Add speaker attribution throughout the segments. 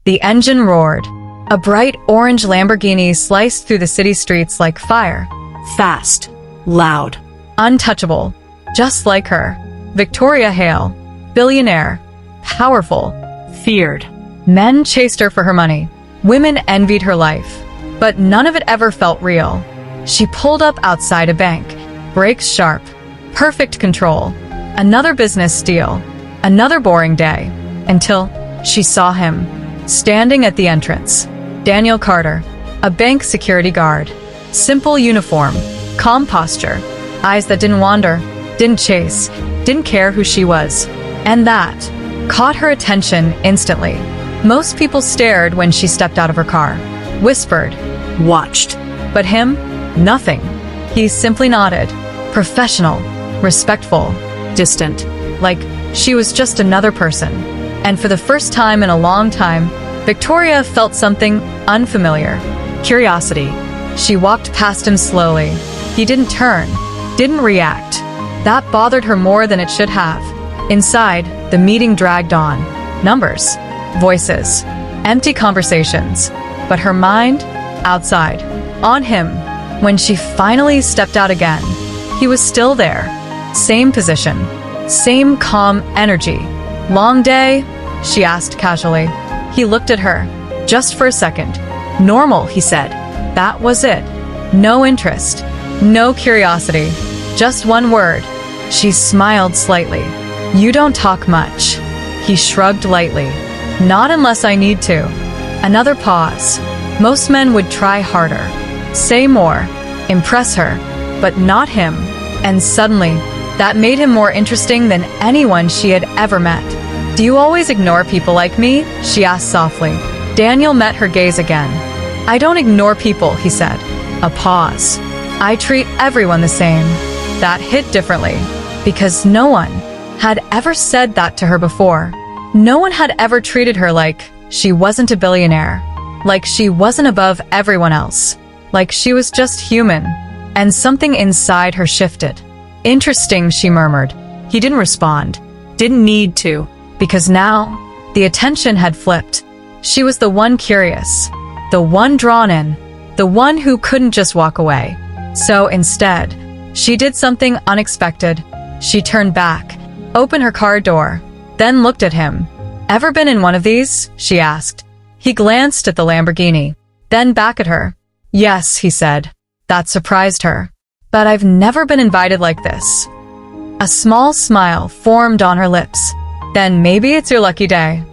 Speaker 1: The engine roared. A bright orange Lamborghini sliced through the city streets like fire.
Speaker 2: Fast. Loud.
Speaker 1: Untouchable. Just like her. Victoria Hale. Billionaire. Powerful.
Speaker 2: Feared.
Speaker 1: Men chased her for her money. Women envied her life. But none of it ever felt real. She pulled up outside a bank. Brakes sharp. Perfect control. Another business deal. Another boring day. Until she saw him. Standing at the entrance. Daniel Carter. A bank security guard. Simple uniform. Calm posture. Eyes that didn't wander. Didn't chase. Didn't care who she was. And that caught her attention instantly. Most people stared when she stepped out of her car. Whispered.
Speaker 2: Watched.
Speaker 1: But him? Nothing. He simply nodded. Professional. Respectful.
Speaker 2: Distant.
Speaker 1: Like she was just another person. And for the first time in a long time, Victoria felt something unfamiliar. Curiosity. She walked past him slowly. He didn't turn. Didn't react. That bothered her more than it should have. Inside, the meeting dragged on. Numbers. Voices. Empty conversations. But her mind? Outside. On him. When she finally stepped out again, he was still there. Same position. Same calm energy. Long day? She asked casually. He looked at her. Just for a second. Normal, he said. That was it. No interest. No curiosity. Just one word. She smiled slightly. You don't talk much. He shrugged lightly. Not unless I need to. Another pause. Most men would try harder. Say more. Impress her. But not him. And suddenly, that made him more interesting than anyone she had ever met. Do you always ignore people like me? She asked softly. Daniel met her gaze again. I don't ignore people, he said. A pause. I treat everyone the same. That hit differently. Because no one had ever said that to her before. No one had ever treated her like she wasn't a billionaire. Like she wasn't above everyone else. Like she was just human. And something inside her shifted. Interesting, she murmured. He didn't respond. Didn't need to. Because now, the attention had flipped. She was the one curious. The one drawn in. The one who couldn't just walk away. So instead, she did something unexpected. She turned back, opened her car door, then looked at him. Ever been in one of these? She asked. He glanced at the Lamborghini, then back at her. Yes, he said. That surprised her. But I've never been invited like this. A small smile formed on her lips. Then maybe it's your lucky day.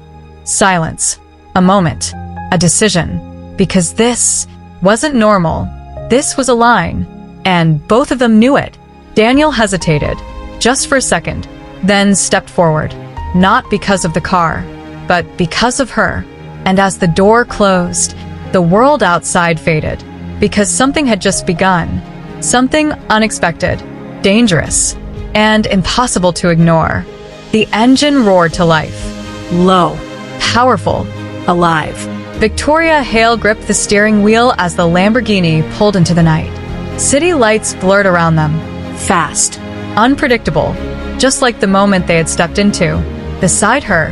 Speaker 1: Silence. A moment. A decision. Because this wasn't normal. This was a line. And both of them knew it. Daniel hesitated, just for a second, then stepped forward. Not because of the car, but because of her. And as the door closed, the world outside faded. Because something had just begun. Something unexpected, dangerous, and impossible to ignore. The engine roared to life.
Speaker 2: Low.
Speaker 1: Powerful.
Speaker 2: Alive.
Speaker 1: Victoria Hale gripped the steering wheel as the Lamborghini pulled into the night. City lights blurred around them.
Speaker 2: Fast.
Speaker 1: Unpredictable. Just like the moment they had stepped into. Beside her,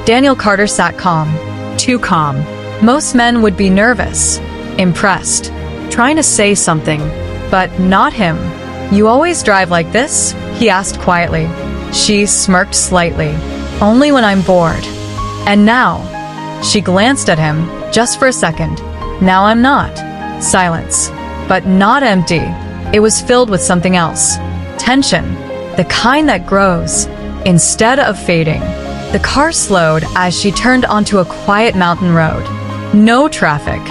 Speaker 1: Daniel Carter sat calm.
Speaker 2: Too calm.
Speaker 1: Most men would be nervous. Impressed.
Speaker 2: Trying to say something.
Speaker 1: But not him. You always drive like this? He asked quietly. She smirked slightly. Only when I'm bored. And now, she glanced at him, just for a second. Now I'm not. Silence. But not empty. It was filled with something else. Tension. The kind that grows, instead of fading. The car slowed as she turned onto a quiet mountain road. No traffic.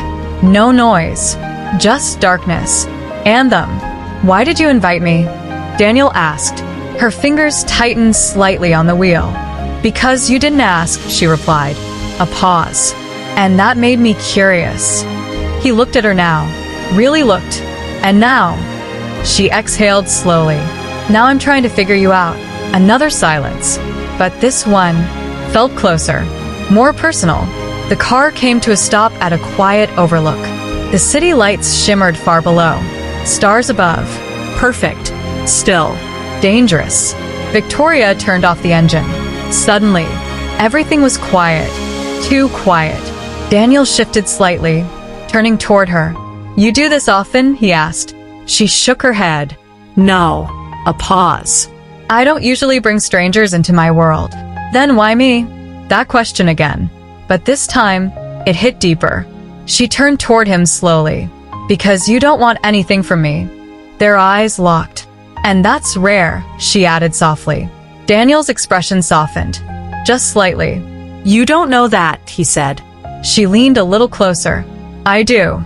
Speaker 1: No noise. Just darkness. And them. Why did you invite me? Daniel asked. Her fingers tightened slightly on the wheel. Because you didn't ask, she replied. A pause. And that made me curious. He looked at her now. Really looked. And now, she exhaled slowly. Now I'm trying to figure you out. Another silence. But this one felt closer. More personal. The car came to a stop at a quiet overlook. The city lights shimmered far below. Stars above. Perfect. Still. Dangerous. Victoria turned off the engine. Suddenly, everything was quiet. Too quiet. Daniel shifted slightly, turning toward her. You do this often? He asked.
Speaker 2: She shook her head. No. A pause.
Speaker 1: I don't usually bring strangers into my world. Then why me? That question again. But this time, it hit deeper. She turned toward him slowly. Because you don't want anything from me. Their eyes locked. And that's rare, she added softly. Daniel's expression softened. Just slightly.
Speaker 2: You don't know that, he said.
Speaker 1: She leaned a little closer. I do.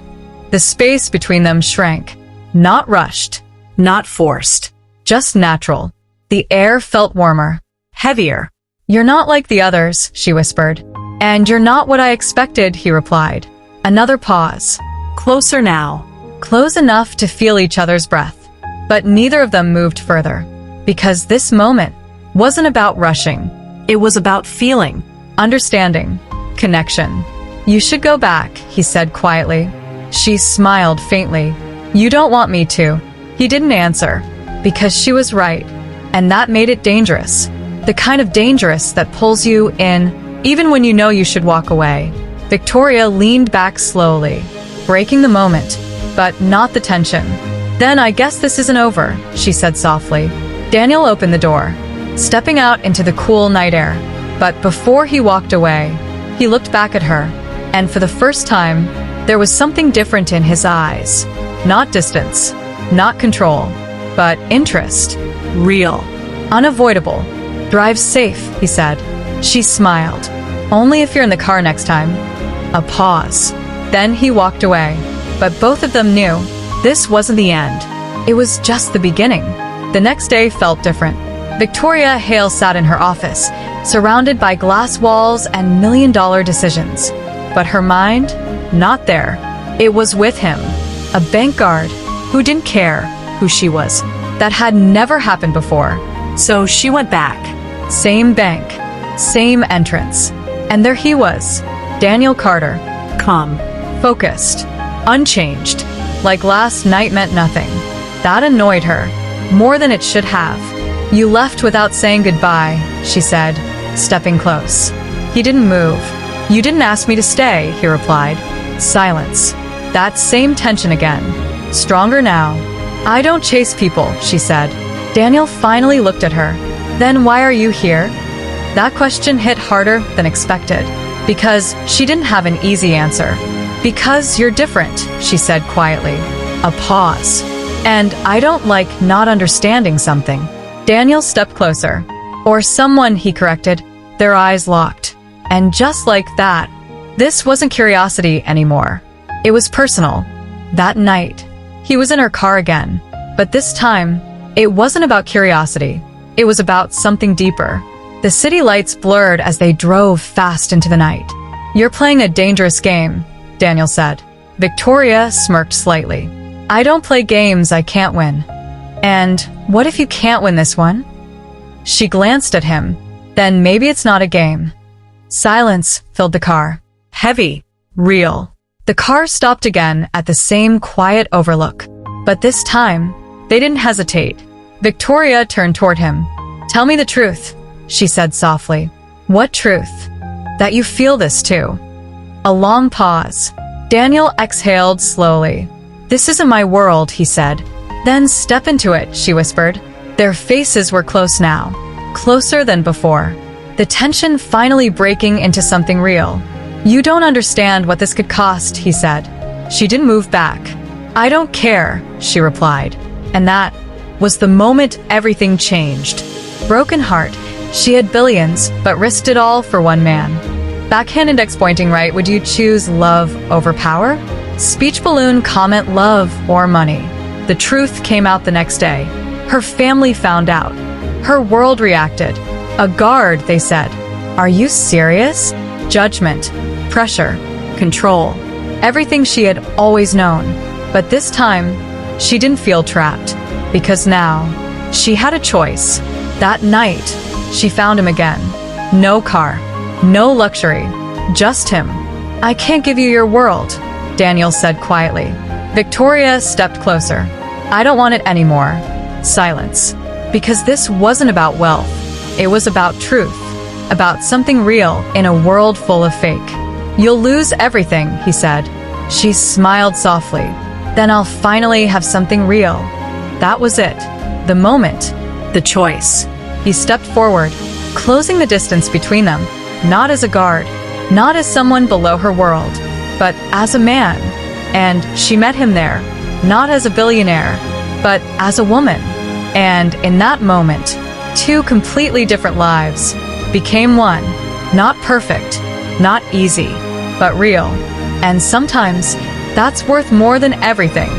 Speaker 1: The space between them shrank. Not rushed.
Speaker 2: Not forced.
Speaker 1: Just natural. The air felt warmer.
Speaker 2: Heavier.
Speaker 1: You're not like the others, she whispered. And you're not what I expected, he replied. Another pause.
Speaker 2: Closer now.
Speaker 1: Close enough to feel each other's breath. But neither of them moved further. Because this moment wasn't about rushing.
Speaker 2: It was about feeling.
Speaker 1: Understanding. Connection. You should go back, he said quietly. She smiled faintly. You don't want me to. He didn't answer. Because she was right. And that made it dangerous. The kind of dangerous that pulls you in, even when you know you should walk away. Victoria leaned back slowly, breaking the moment, but not the tension. Then I guess this isn't over, she said softly. Daniel opened the door, stepping out into the cool night air. But before he walked away, he looked back at her, and for the first time, there was something different in his eyes. Not distance, not control, but interest.
Speaker 2: Real.
Speaker 1: Unavoidable. Drive safe, he said. She smiled. Only if you're in the car next time. A pause. Then he walked away. But both of them knew this wasn't the end. It was just the beginning. The next day felt different. Victoria Hale sat in her office, surrounded by glass walls and million-dollar decisions. But her mind? Not there. It was with him. A bank guard who didn't care who she was. That had never happened before.
Speaker 2: So she went back.
Speaker 1: Same bank. Same entrance. And there he was. Daniel Carter.
Speaker 2: Calm.
Speaker 1: Focused. Unchanged. Like last night meant nothing. That annoyed her. More than it should have. You left without saying goodbye, she said, stepping close. He didn't move. You didn't ask me to stay, he replied. Silence. That same tension again. Stronger now. I don't chase people, she said. Daniel finally looked at her. Then why are you here? That question hit harder than expected. Because she didn't have an easy answer. Because you're different, she said quietly. A pause. And I don't like not understanding something. Daniel stepped closer. Or someone, he corrected. Their eyes locked. And just like that, this wasn't curiosity anymore. It was personal. That night, he was in her car again. But this time, it wasn't about curiosity. It was about something deeper. The city lights blurred as they drove fast into the night. You're playing a dangerous game, Daniel said. Victoria smirked slightly. I don't play games I can't win. And what if you can't win this one? She glanced at him. Then maybe it's not a game. Silence filled the car. Heavy. Real. The car stopped again at the same quiet overlook. But this time, they didn't hesitate. Victoria turned toward him. Tell me the truth, she said softly. What truth? That you feel this too. A long pause. Daniel exhaled slowly. This isn't my world, he said. Then step into it, she whispered. Their faces were close now. Closer than before. The tension finally breaking into something real. You don't understand what this could cost, he said. She didn't move back. I don't care, she replied. And that was the moment everything changed. Broken heart. She had billions, but risked it all for one man. Backhand index pointing right, would you choose love over power? Speech balloon comment love or money. The truth came out the next day. Her family found out. Her world reacted. A guard, they said. Are you serious? Judgment, pressure, control. Everything she had always known. But this time, she didn't feel trapped. Because now, she had a choice. That night, she found him again. No car, no luxury, just him. I can't give you your world, Daniel said quietly. Victoria stepped closer. I don't want it anymore. Silence. Because this wasn't about wealth. It was about truth. About something real in a world full of fake. You'll lose everything, he said. She smiled softly. Then I'll finally have something real. That was it. The moment.
Speaker 2: The choice.
Speaker 1: He stepped forward, closing the distance between them, not as a guard, not as someone below her world, but as a man. And she met him there, not as a billionaire, but as a woman. And in that moment, two completely different lives became one. Not perfect, not easy, but real. And sometimes that's worth more than everything.